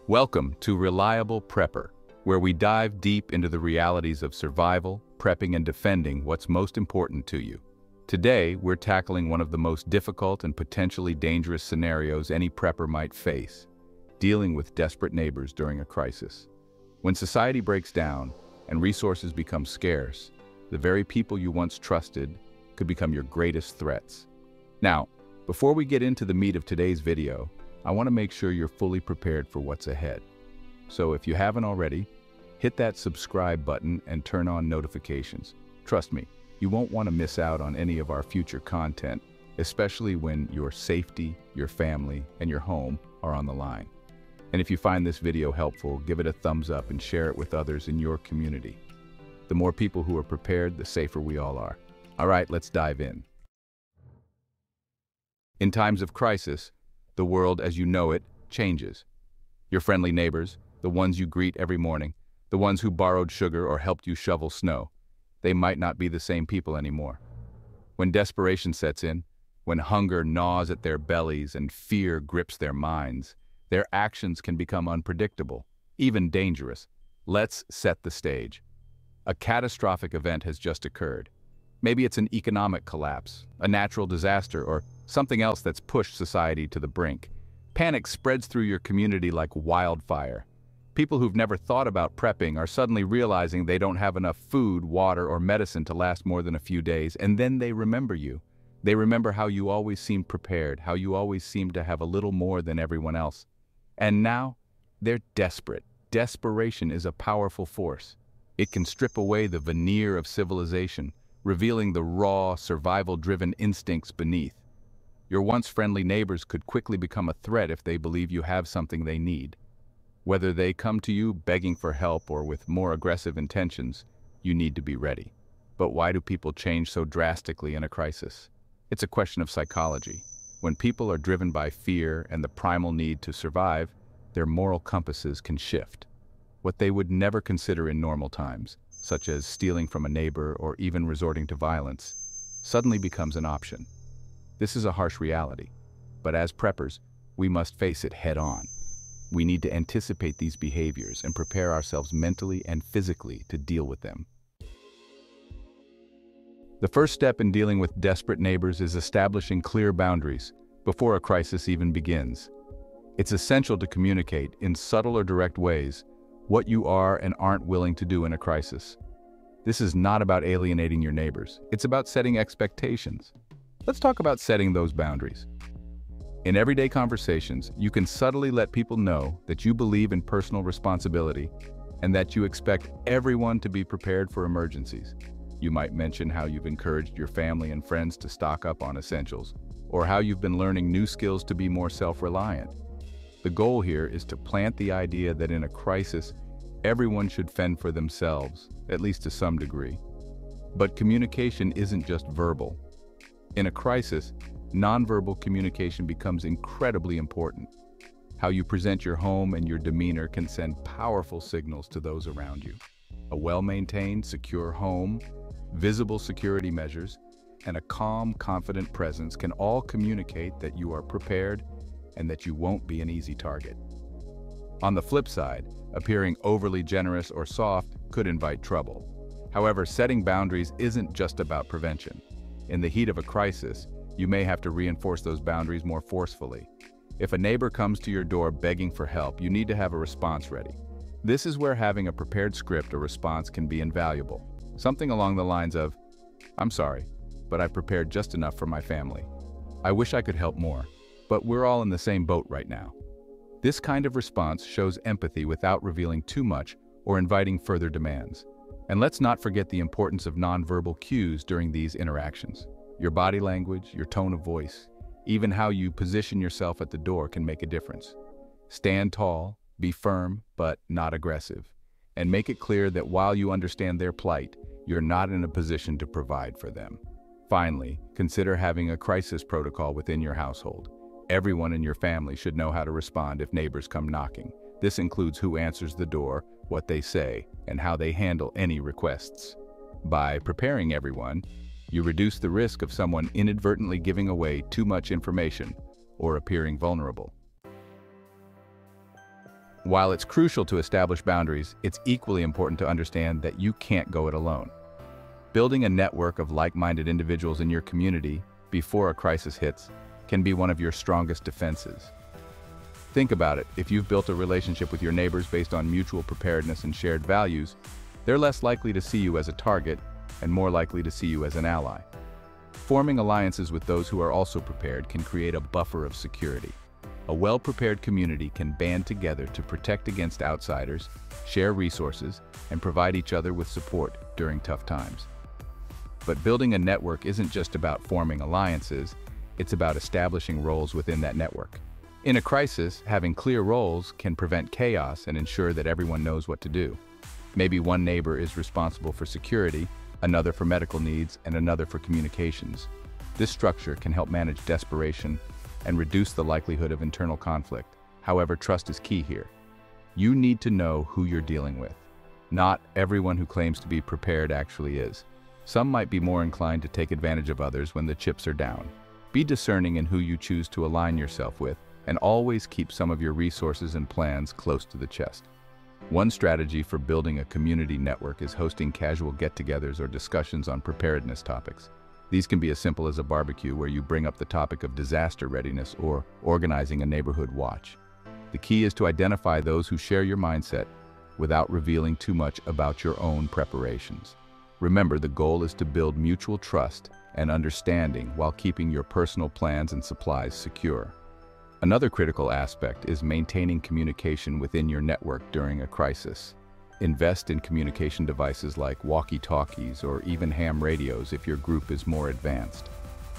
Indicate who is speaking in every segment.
Speaker 1: Welcome to Reliable Prepper, where we dive deep into the realities of survival, prepping, and defending what's most important to you. Today, we're tackling one of the most difficult and potentially dangerous scenarios any prepper might face: dealing with desperate neighbors during a crisis. When society breaks down and resources become scarce, the very people you once trusted could become your greatest threats. Now, before we get into the meat of today's video, I want to make sure you're fully prepared for what's ahead. So if you haven't already, hit that subscribe button and turn on notifications. Trust me, you won't want to miss out on any of our future content, especially when your safety, your family, and your home are on the line. And if you find this video helpful, give it a thumbs up and share it with others in your community. The more people who are prepared, the safer we all are. All right, let's dive in. In times of crisis, the world as you know it changes. Your friendly neighbors, the ones you greet every morning, the ones who borrowed sugar or helped you shovel snow, they might not be the same people anymore. When desperation sets in, when hunger gnaws at their bellies and fear grips their minds, their actions can become unpredictable, even dangerous. Let's set the stage. A catastrophic event has just occurred. Maybe it's an economic collapse, a natural disaster, or something else that's pushed society to the brink. Panic spreads through your community like wildfire. People who've never thought about prepping are suddenly realizing they don't have enough food, water, or medicine to last more than a few days, and then they remember you. They remember how you always seemed prepared, how you always seemed to have a little more than everyone else. And now, they're desperate. Desperation is a powerful force. It can strip away the veneer of civilization, revealing the raw, survival-driven instincts beneath. Your once friendly neighbors could quickly become a threat if they believe you have something they need. Whether they come to you begging for help or with more aggressive intentions, you need to be ready. But why do people change so drastically in a crisis? It's a question of psychology. When people are driven by fear and the primal need to survive, their moral compasses can shift. What they would never consider in normal times, such as stealing from a neighbor or even resorting to violence, suddenly becomes an option. This is a harsh reality, but as preppers, we must face it head-on. We need to anticipate these behaviors and prepare ourselves mentally and physically to deal with them. The first step in dealing with desperate neighbors is establishing clear boundaries before a crisis even begins. It's essential to communicate, in subtle or direct ways, what you are and aren't willing to do in a crisis. This is not about alienating your neighbors. It's about setting expectations. Let's talk about setting those boundaries. In everyday conversations, you can subtly let people know that you believe in personal responsibility and that you expect everyone to be prepared for emergencies. You might mention how you've encouraged your family and friends to stock up on essentials, or how you've been learning new skills to be more self-reliant. The goal here is to plant the idea that in a crisis, everyone should fend for themselves, at least to some degree. But communication isn't just verbal. In a crisis, nonverbal communication becomes incredibly important. How you present your home and your demeanor can send powerful signals to those around you. A well-maintained, secure home, visible security measures, and a calm, confident presence can all communicate that you are prepared and that you won't be an easy target. On the flip side, appearing overly generous or soft could invite trouble. However, setting boundaries isn't just about prevention. In the heat of a crisis, you may have to reinforce those boundaries more forcefully. If a neighbor comes to your door begging for help, you need to have a response ready. This is where having a prepared script or response can be invaluable. Something along the lines of, "I'm sorry, but I prepared just enough for my family. I wish I could help more, but we're all in the same boat right now." This kind of response shows empathy without revealing too much or inviting further demands. And let's not forget the importance of nonverbal cues during these interactions. Your body language, your tone of voice, even how you position yourself at the door can make a difference. Stand tall, be firm, but not aggressive, and make it clear that while you understand their plight, you're not in a position to provide for them. Finally, consider having a crisis protocol within your household. Everyone in your family should know how to respond if neighbors come knocking. This includes who answers the door, what they say, and how they handle any requests. By preparing everyone, you reduce the risk of someone inadvertently giving away too much information or appearing vulnerable. While it's crucial to establish boundaries, it's equally important to understand that you can't go it alone. Building a network of like-minded individuals in your community before a crisis hits can be one of your strongest defenses. Think about it. If you've built a relationship with your neighbors based on mutual preparedness and shared values, they're less likely to see you as a target and more likely to see you as an ally. Forming alliances with those who are also prepared can create a buffer of security. A well-prepared community can band together to protect against outsiders, share resources, and provide each other with support during tough times. But building a network isn't just about forming alliances, it's about establishing roles within that network. In a crisis, having clear roles can prevent chaos and ensure that everyone knows what to do. Maybe one neighbor is responsible for security, another for medical needs, and another for communications. This structure can help manage desperation and reduce the likelihood of internal conflict. However, trust is key here. You need to know who you're dealing with. Not everyone who claims to be prepared actually is. Some might be more inclined to take advantage of others when the chips are down. Be discerning in who you choose to align yourself with, and always keep some of your resources and plans close to the chest. One strategy for building a community network is hosting casual get-togethers or discussions on preparedness topics. These can be as simple as a barbecue where you bring up the topic of disaster readiness or organizing a neighborhood watch. The key is to identify those who share your mindset without revealing too much about your own preparations. Remember, the goal is to build mutual trust and understanding while keeping your personal plans and supplies secure. Another critical aspect is maintaining communication within your network during a crisis. Invest in communication devices like walkie-talkies or even ham radios if your group is more advanced.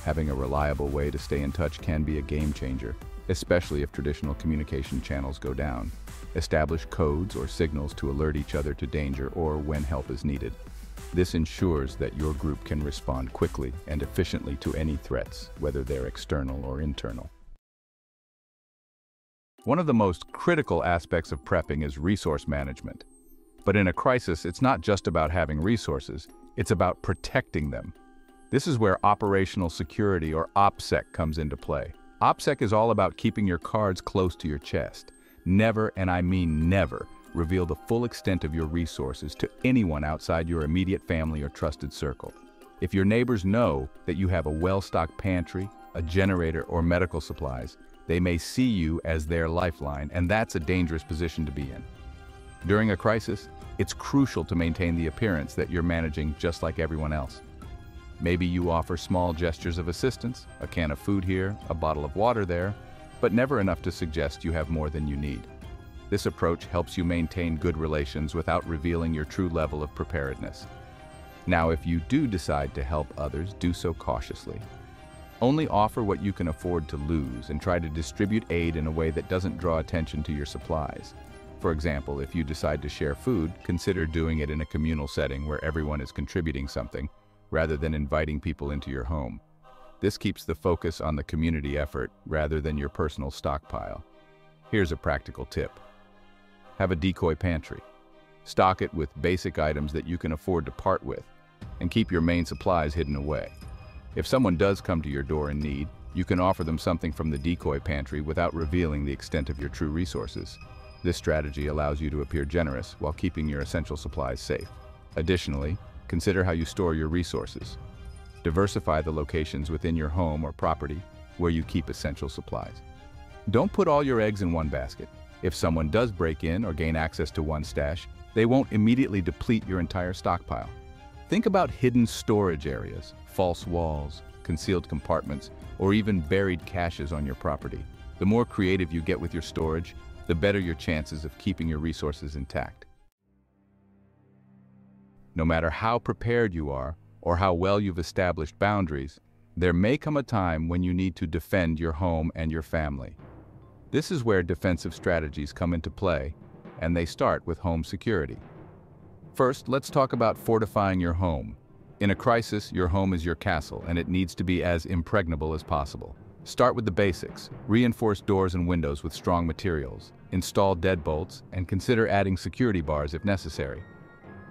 Speaker 1: Having a reliable way to stay in touch can be a game changer, especially if traditional communication channels go down. Establish codes or signals to alert each other to danger or when help is needed. This ensures that your group can respond quickly and efficiently to any threats, whether they're external or internal. One of the most critical aspects of prepping is resource management. But in a crisis, it's not just about having resources, it's about protecting them. This is where operational security, or OpSec, comes into play. OpSec is all about keeping your cards close to your chest. Never, and I mean never, reveal the full extent of your resources to anyone outside your immediate family or trusted circle. If your neighbors know that you have a well-stocked pantry, a generator, or medical supplies, they may see you as their lifeline, and that's a dangerous position to be in. During a crisis, it's crucial to maintain the appearance that you're managing just like everyone else. Maybe you offer small gestures of assistance, a can of food here, a bottle of water there, but never enough to suggest you have more than you need. This approach helps you maintain good relations without revealing your true level of preparedness. Now, if you do decide to help others, do so cautiously. Only offer what you can afford to lose and try to distribute aid in a way that doesn't draw attention to your supplies. For example, if you decide to share food, consider doing it in a communal setting where everyone is contributing something, rather than inviting people into your home. This keeps the focus on the community effort rather than your personal stockpile. Here's a practical tip. Have a decoy pantry. Stock it with basic items that you can afford to part with, and keep your main supplies hidden away. If someone does come to your door in need, you can offer them something from the decoy pantry without revealing the extent of your true resources. This strategy allows you to appear generous while keeping your essential supplies safe. Additionally, consider how you store your resources. Diversify the locations within your home or property where you keep essential supplies. Don't put all your eggs in one basket. If someone does break in or gain access to one stash, they won't immediately deplete your entire stockpile. Think about hidden storage areas, false walls, concealed compartments, or even buried caches on your property. The more creative you get with your storage, the better your chances of keeping your resources intact. No matter how prepared you are or how well you've established boundaries, there may come a time when you need to defend your home and your family. This is where defensive strategies come into play, and they start with home security. First, let's talk about fortifying your home. In a crisis, your home is your castle, and it needs to be as impregnable as possible. Start with the basics. Reinforce doors and windows with strong materials. Install deadbolts, and consider adding security bars if necessary.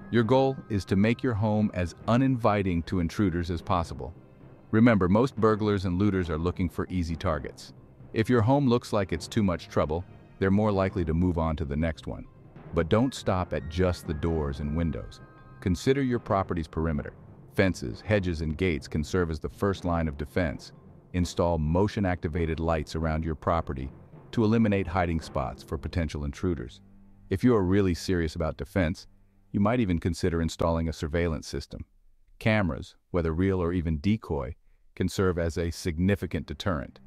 Speaker 1: Your goal is to make your home as uninviting to intruders as possible. Remember, most burglars and looters are looking for easy targets. If your home looks like it's too much trouble, they're more likely to move on to the next one. But don't stop at just the doors and windows. Consider your property's perimeter. Fences, hedges, and gates can serve as the first line of defense. Install motion-activated lights around your property to eliminate hiding spots for potential intruders. If you are really serious about defense, you might even consider installing a surveillance system. Cameras, whether real or even decoy, can serve as a significant deterrent.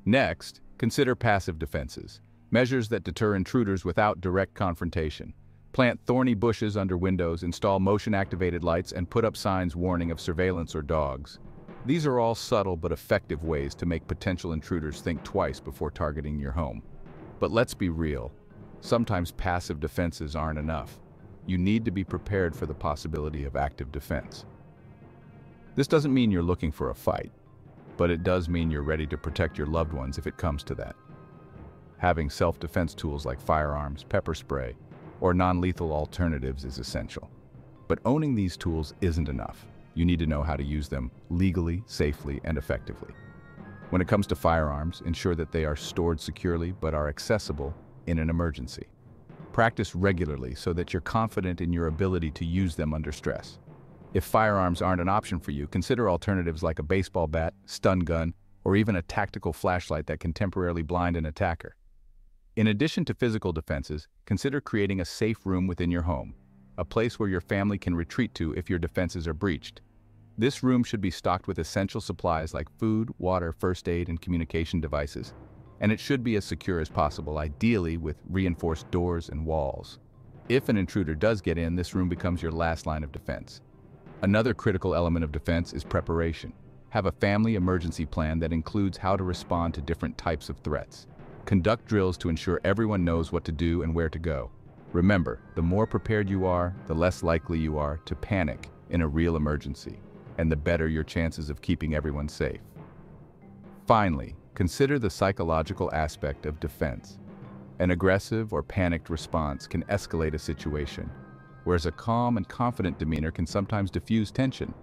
Speaker 1: Next, consider passive defenses, measures that deter intruders without direct confrontation. Plant thorny bushes under windows, install motion-activated lights, and put up signs warning of surveillance or dogs. These are all subtle but effective ways to make potential intruders think twice before targeting your home. But let's be real, sometimes passive defenses aren't enough. You need to be prepared for the possibility of active defense. This doesn't mean you're looking for a fight, but it does mean you're ready to protect your loved ones if it comes to that. Having self-defense tools like firearms, pepper spray, or non-lethal alternatives is essential. But owning these tools isn't enough. You need to know how to use them legally, safely, and effectively. When it comes to firearms, ensure that they are stored securely but are accessible in an emergency. Practice regularly so that you're confident in your ability to use them under stress. If firearms aren't an option for you, consider alternatives like a baseball bat, stun gun, or even a tactical flashlight that can temporarily blind an attacker. In addition to physical defenses, consider creating a safe room within your home, a place where your family can retreat to if your defenses are breached. This room should be stocked with essential supplies like food, water, first aid, and communication devices. And it should be as secure as possible, ideally with reinforced doors and walls. If an intruder does get in, this room becomes your last line of defense. Another critical element of defense is preparation. Have a family emergency plan that includes how to respond to different types of threats. Conduct drills to ensure everyone knows what to do and where to go. Remember, the more prepared you are, the less likely you are to panic in a real emergency, and the better your chances of keeping everyone safe. Finally, consider the psychological aspect of defense. An aggressive or panicked response can escalate a situation, whereas a calm and confident demeanor can sometimes diffuse tension.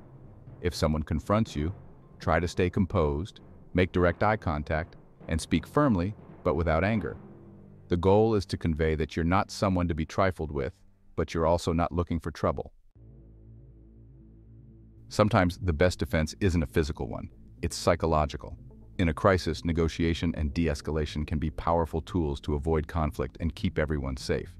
Speaker 1: If someone confronts you, try to stay composed, make direct eye contact, and speak firmly, but without anger. The goal is to convey that you're not someone to be trifled with, but you're also not looking for trouble. Sometimes the best defense isn't a physical one, it's psychological. In a crisis, negotiation and de-escalation can be powerful tools to avoid conflict and keep everyone safe.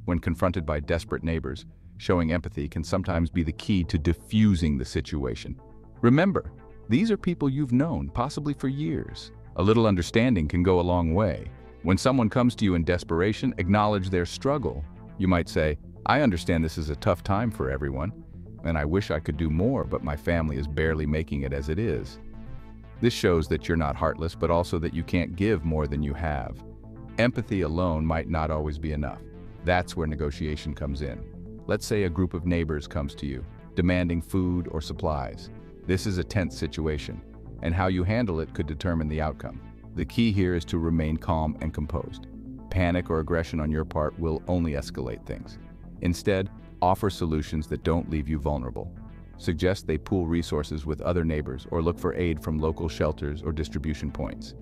Speaker 1: When confronted by desperate neighbors, showing empathy can sometimes be the key to diffusing the situation. Remember, these are people you've known, possibly for years. A little understanding can go a long way. When someone comes to you in desperation, acknowledge their struggle. You might say, "I understand this is a tough time for everyone, and I wish I could do more, but my family is barely making it as it is." This shows that you're not heartless, but also that you can't give more than you have. Empathy alone might not always be enough. That's where negotiation comes in. Let's say a group of neighbors comes to you, demanding food or supplies. This is a tense situation, and how you handle it could determine the outcome. The key here is to remain calm and composed. Panic or aggression on your part will only escalate things. Instead, offer solutions that don't leave you vulnerable. Suggest they pool resources with other neighbors or look for aid from local shelters or distribution points.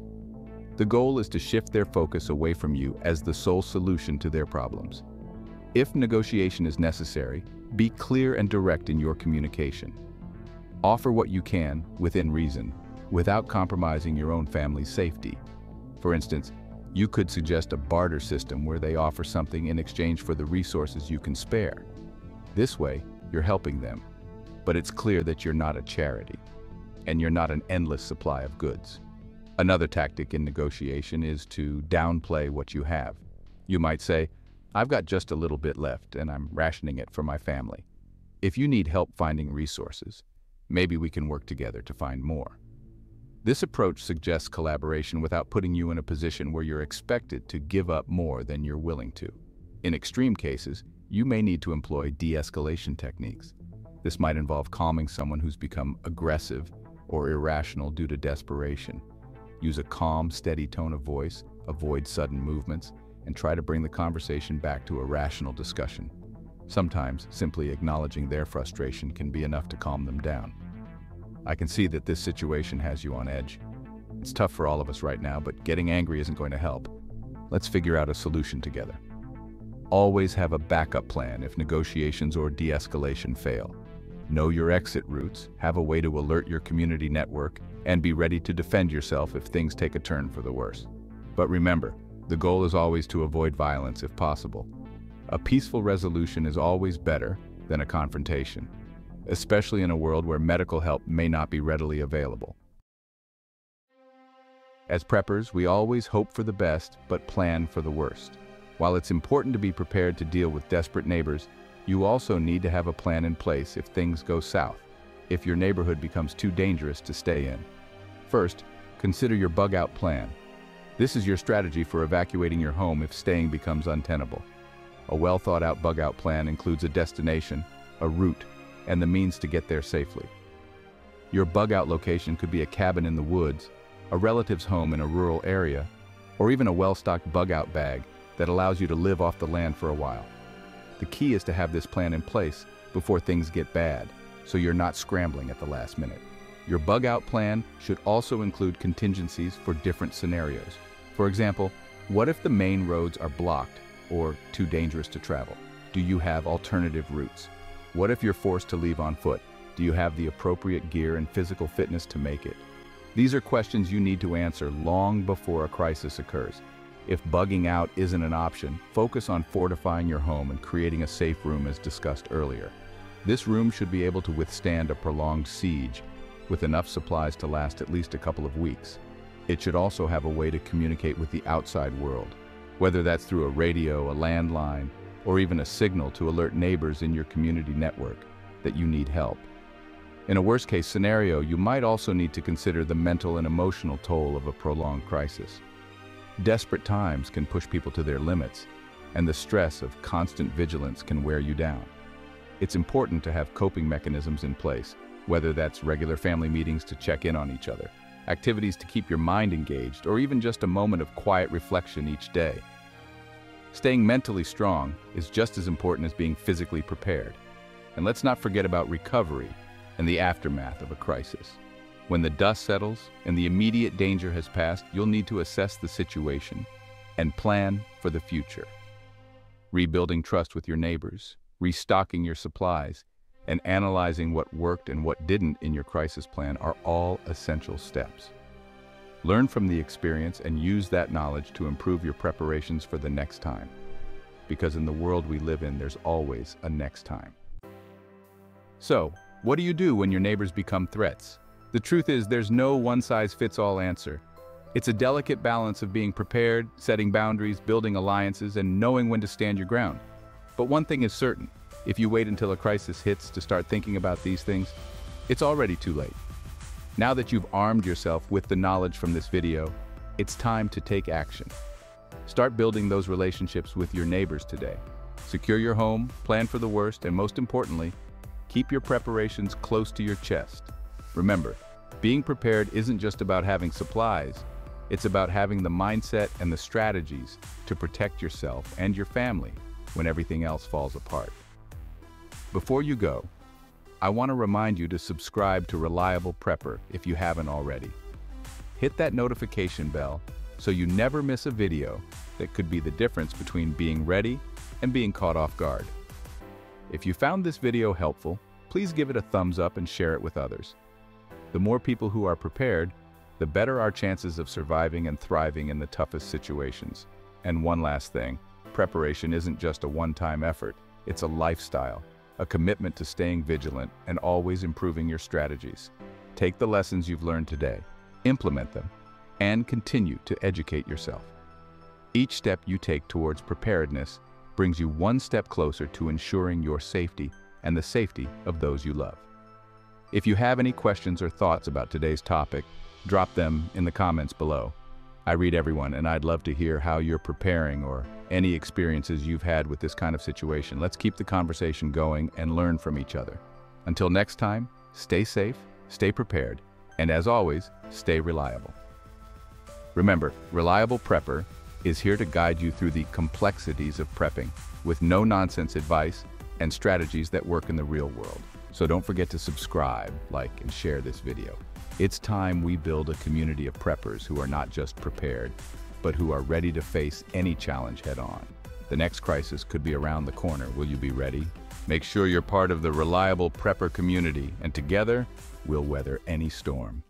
Speaker 1: The goal is to shift their focus away from you as the sole solution to their problems. If negotiation is necessary, be clear and direct in your communication. Offer what you can, within reason, without compromising your own family's safety. For instance, you could suggest a barter system where they offer something in exchange for the resources you can spare. This way, you're helping them, but it's clear that you're not a charity, and you're not an endless supply of goods. Another tactic in negotiation is to downplay what you have. You might say, "I've got just a little bit left, and I'm rationing it for my family. If you need help finding resources, maybe we can work together to find more." This approach suggests collaboration without putting you in a position where you're expected to give up more than you're willing to. In extreme cases, you may need to employ de-escalation techniques. This might involve calming someone who's become aggressive or irrational due to desperation. Use a calm, steady tone of voice, avoid sudden movements, and try to bring the conversation back to a rational discussion. Sometimes, simply acknowledging their frustration can be enough to calm them down. I can see that this situation has you on edge. It's tough for all of us right now, but getting angry isn't going to help. Let's figure out a solution together. Always have a backup plan if negotiations or de-escalation fail. Know your exit routes, have a way to alert your community network, and be ready to defend yourself if things take a turn for the worse. But remember, the goal is always to avoid violence if possible. A peaceful resolution is always better than a confrontation, especially in a world where medical help may not be readily available. As preppers, we always hope for the best, but plan for the worst. While it's important to be prepared to deal with desperate neighbors, you also need to have a plan in place if things go south, if your neighborhood becomes too dangerous to stay in. First, consider your bug-out plan. This is your strategy for evacuating your home if staying becomes untenable. A well-thought-out bug-out plan includes a destination, a route, and the means to get there safely. Your bug-out location could be a cabin in the woods, a relative's home in a rural area, or even a well-stocked bug-out bag that allows you to live off the land for a while. The key is to have this plan in place before things get bad, so you're not scrambling at the last minute. Your bug-out plan should also include contingencies for different scenarios. For example, what if the main roads are blocked or too dangerous to travel? Do you have alternative routes? What if you're forced to leave on foot? Do you have the appropriate gear and physical fitness to make it? These are questions you need to answer long before a crisis occurs. If bugging out isn't an option, focus on fortifying your home and creating a safe room as discussed earlier. This room should be able to withstand a prolonged siege with enough supplies to last at least a couple of weeks. It should also have a way to communicate with the outside world, whether that's through a radio, a landline, or even a signal to alert neighbors in your community network that you need help. In a worst-case scenario, you might also need to consider the mental and emotional toll of a prolonged crisis. Desperate times can push people to their limits, and the stress of constant vigilance can wear you down. It's important to have coping mechanisms in place, whether that's regular family meetings to check in on each other, activities to keep your mind engaged, or even just a moment of quiet reflection each day. Staying mentally strong is just as important as being physically prepared. And let's not forget about recovery and the aftermath of a crisis. When the dust settles and the immediate danger has passed, you'll need to assess the situation and plan for the future. Rebuilding trust with your neighbors, restocking your supplies, and analyzing what worked and what didn't in your crisis plan are all essential steps. Learn from the experience and use that knowledge to improve your preparations for the next time. Because in the world we live in, there's always a next time. So, what do you do when your neighbors become threats? The truth is, there's no one-size-fits-all answer. It's a delicate balance of being prepared, setting boundaries, building alliances, and knowing when to stand your ground. But one thing is certain, if you wait until a crisis hits to start thinking about these things, it's already too late. Now that you've armed yourself with the knowledge from this video, it's time to take action. Start building those relationships with your neighbors today. Secure your home, plan for the worst, and most importantly, keep your preparations close to your chest. Remember, being prepared isn't just about having supplies, it's about having the mindset and the strategies to protect yourself and your family when everything else falls apart. Before you go, I want to remind you to subscribe to Reliable Prepper if you haven't already. Hit that notification bell so you never miss a video that could be the difference between being ready and being caught off guard. If you found this video helpful, please give it a thumbs up and share it with others. The more people who are prepared, the better our chances of surviving and thriving in the toughest situations. And one last thing, preparation isn't just a one-time effort, it's a lifestyle, a commitment to staying vigilant and always improving your strategies. Take the lessons you've learned today, implement them, and continue to educate yourself. Each step you take towards preparedness brings you one step closer to ensuring your safety and the safety of those you love. If you have any questions or thoughts about today's topic, drop them in the comments below. I read everyone, and I'd love to hear how you're preparing or any experiences you've had with this kind of situation. Let's keep the conversation going and learn from each other. Until next time, stay safe, stay prepared, and as always, stay reliable. Remember, Reliable Prepper is here to guide you through the complexities of prepping with no-nonsense advice and strategies that work in the real world. So don't forget to subscribe, like, and share this video. It's time we build a community of preppers who are not just prepared, but who are ready to face any challenge head-on. The next crisis could be around the corner. Will you be ready? Make sure you're part of the reliable prepper community, and together, we'll weather any storm.